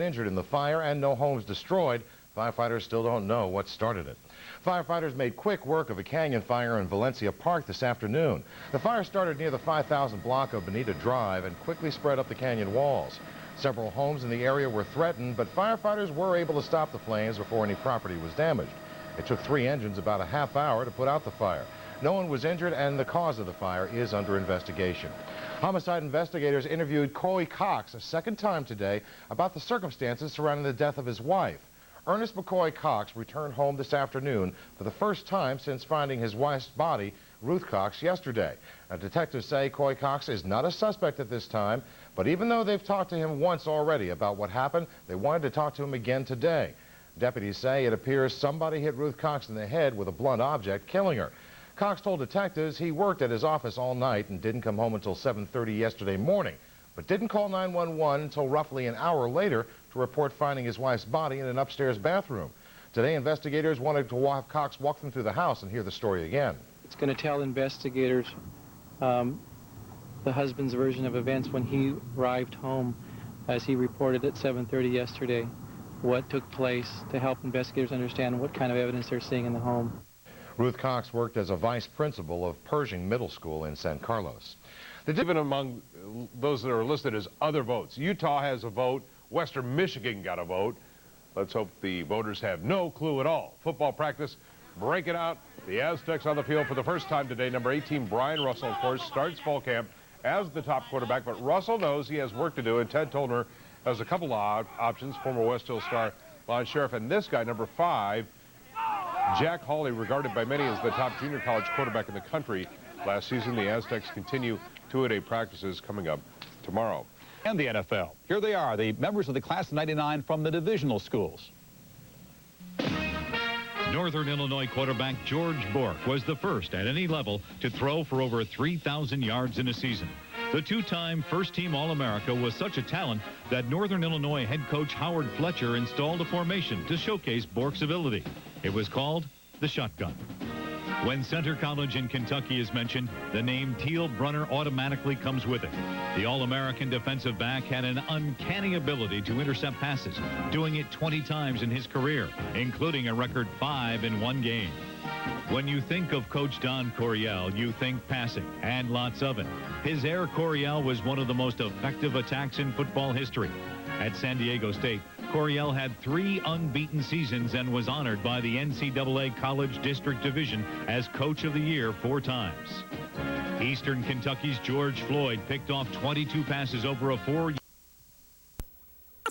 injured in the fire and no homes destroyed. Firefighters still don't know what started it. Firefighters made quick work of a canyon fire in Valencia Park this afternoon. The fire started near the 5,000 block of Bonita Drive and quickly spread up the canyon walls. Several homes in the area were threatened, but firefighters were able to stop the flames before any property was damaged. It took 3 engines about a half hour to put out the fire. No one was injured, and the cause of the fire is under investigation. Homicide investigators interviewed Ruth Cox a second time today about the circumstances surrounding the death of his wife. Ernest McCoy Cox returned home this afternoon for the first time since finding his wife's body, Ruth Cox, yesterday. Now, detectives say Coy Cox is not a suspect at this time, but even though they've talked to him once already about what happened, they wanted to talk to him again today. Deputies say it appears somebody hit Ruth Cox in the head with a blunt object, killing her. Cox told detectives he worked at his office all night and didn't come home until 7:30 yesterday morning, but didn't call 911 until roughly an hour later to report finding his wife's body in an upstairs bathroom. Today, investigators wanted to have Cox walk them through the house and hear the story again. It's going to tell investigators the husband's version of events when he arrived home, as he reported at 7:30 yesterday, what took place, to help investigators understand what kind of evidence they're seeing in the home. Ruth Cox worked as a vice principal of Pershing Middle School in San Carlos. Even among those that are listed as other votes, Utah has a vote, Western Michigan got a vote. Let's hope the voters have no clue at all. Football practice, break it out. The Aztecs on the field for the first time today. Number 18, Brian Russell, of course, starts fall camp as the top quarterback, but Russell knows he has work to do, and Ted Tolner has a couple of options, former West Hill star Lon Sheriff, and this guy, number 5, Jack Hawley, regarded by many as the top junior college quarterback in the country last season. The Aztecs continue two-a-day practices coming up tomorrow. And the NFL. Here they are, the members of the class of '99 from the divisional schools. Northern Illinois quarterback George Bork was the first at any level to throw for over 3,000 yards in a season. The two-time first-team All-America was such a talent that Northern Illinois head coach Howard Fletcher installed a formation to showcase Bork's ability. It was called the shotgun. When Center College in Kentucky is mentioned, the name Teal Brunner automatically comes with it. The All-American defensive back had an uncanny ability to intercept passes, doing it 20 times in his career, including a record 5 in one game. When you think of Coach Don Coryell, you think passing, and lots of it. His Air Coryell was one of the most effective attacks in football history. At San Diego State, Coryell had 3 unbeaten seasons and was honored by the NCAA College District Division as Coach of the Year 4 times. Eastern Kentucky's George Floyd picked off 22 passes over a 4-year.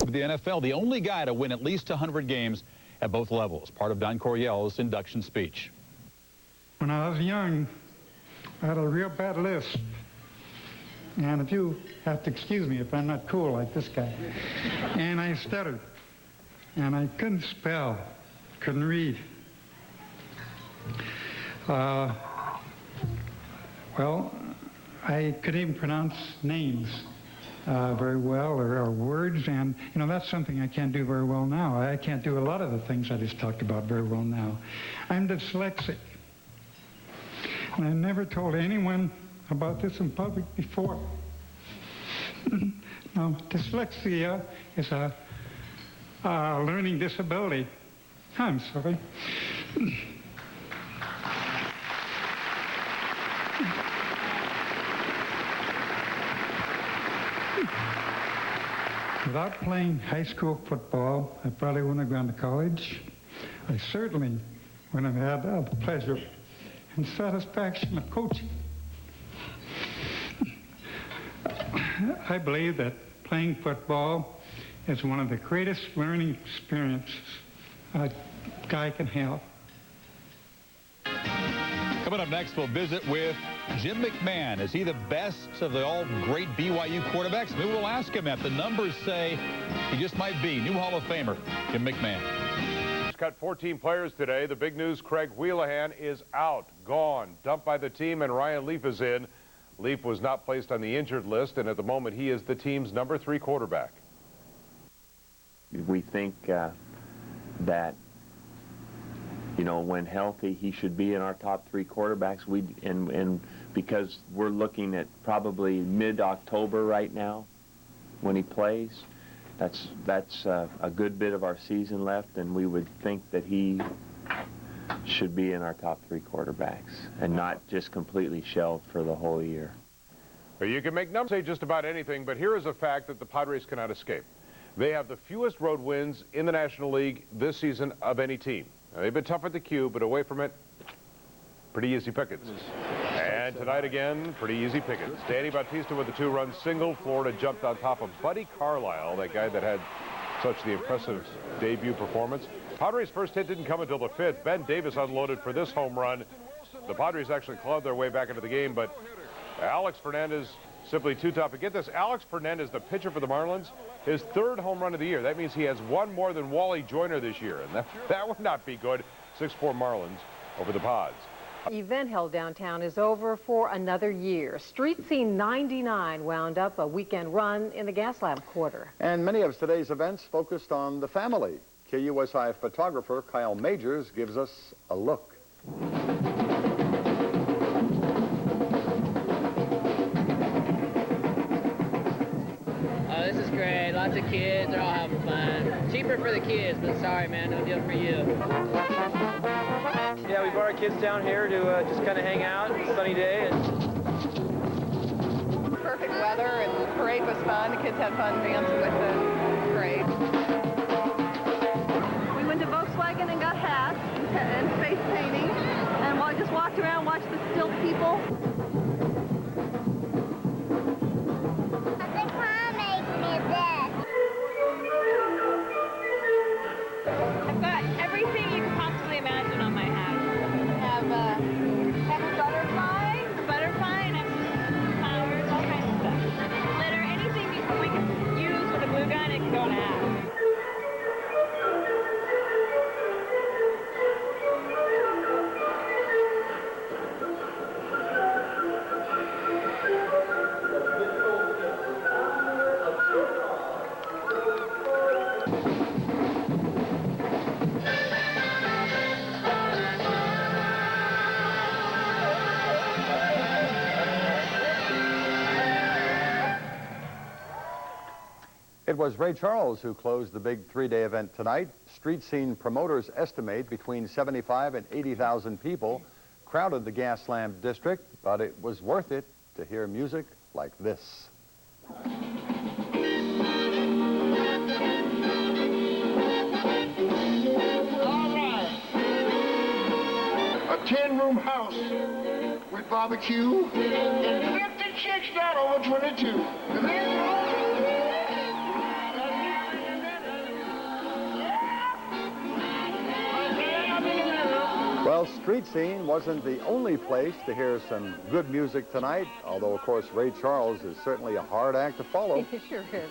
The NFL, the only guy to win at least 100 games at both levels, part of Don Coryell's induction speech. When I was young, I had a real bad lisp. And if you have to excuse me if I'm not cool like this guy. And I stuttered. And I couldn't spell, couldn't read. Well, I couldn't even pronounce names very well, or words, and you know, that's something I can't do very well now. I can't do a lot of the things I just talked about very well now. I'm dyslexic. And I never told anyone about this in public before. Now, dyslexia is a learning disability. I'm sorry. Without playing high school football, I probably wouldn't have gone to college. I certainly wouldn't have had the pleasure and satisfaction of coaching. I believe that playing football is one of the greatest learning experiences a guy can have. Coming up next, we'll visit with Jim McMahon. Is he the best of the all-great BYU quarterbacks? Maybe we'll ask him that. The numbers say he just might be. New Hall of Famer, Jim McMahon. He's cut 14 players today. The big news, Craig Wheelahan is out, gone, dumped by the team, and Ryan Leaf is in. Leaf was not placed on the injured list, and at the moment he is the team's number 3 quarterback. We think that, you know, when healthy, he should be in our top 3 quarterbacks. And because we're looking at probably mid-October right now when he plays, that's a good bit of our season left, and we would think that he should be in our top 3 quarterbacks and not just completely shelved for the whole year. Well, you can make numbers say just about anything, but here is a fact that the Padres cannot escape. They have the fewest road wins in the National League this season of any team. Now, they've been tough at the Q, but away from it, pretty easy pickings. And tonight again, pretty easy pickings. Danny Bautista with the 2-run single. Florida jumped on top of Buddy Carlisle, that guy that had such the impressive debut performance. Padres' first hit didn't come until the 5th. Ben Davis unloaded for this home run. The Padres actually clawed their way back into the game, but Alex Fernandez simply too tough. And get this, Alex Fernandez, the pitcher for the Marlins, his 3rd home run of the year. That means he has 1 more than Wally Joyner this year, and that would not be good. 6-4 Marlins over the Pods. Event held downtown is over for another year. Street Scene 99 wound up a weekend run in the Gaslamp Quarter. And many of today's events focused on the family. KUSI photographer Kyle Majors gives us a look. This is great. Lots of kids. They're all having fun. Cheaper for the kids, but sorry, man. No deal for you. Yeah, we brought our kids down here to just kind of hang out. It's a sunny day. Perfect weather, and the parade was fun. The kids had fun dancing with the parade. We went to Volkswagen and got hats and face painting, and just walked around, watched the still people. I've got everything you can possibly imagine on my hat. Have a Butterfly and flowers, all kinds of stuff. Glitter, anything we can use with a glue gun, it can go in a hat. It was Ray Charles who closed the big 3-day event tonight. Street Scene promoters estimate between 75 and 80,000 people crowded the Gaslamp district, but it was worth it to hear music like this. All right. A 10-room house with barbecue and 50 chicks down over 22. Well, Street Scene wasn't the only place to hear some good music tonight, although, of course, Ray Charles is certainly a hard act to follow. It sure is.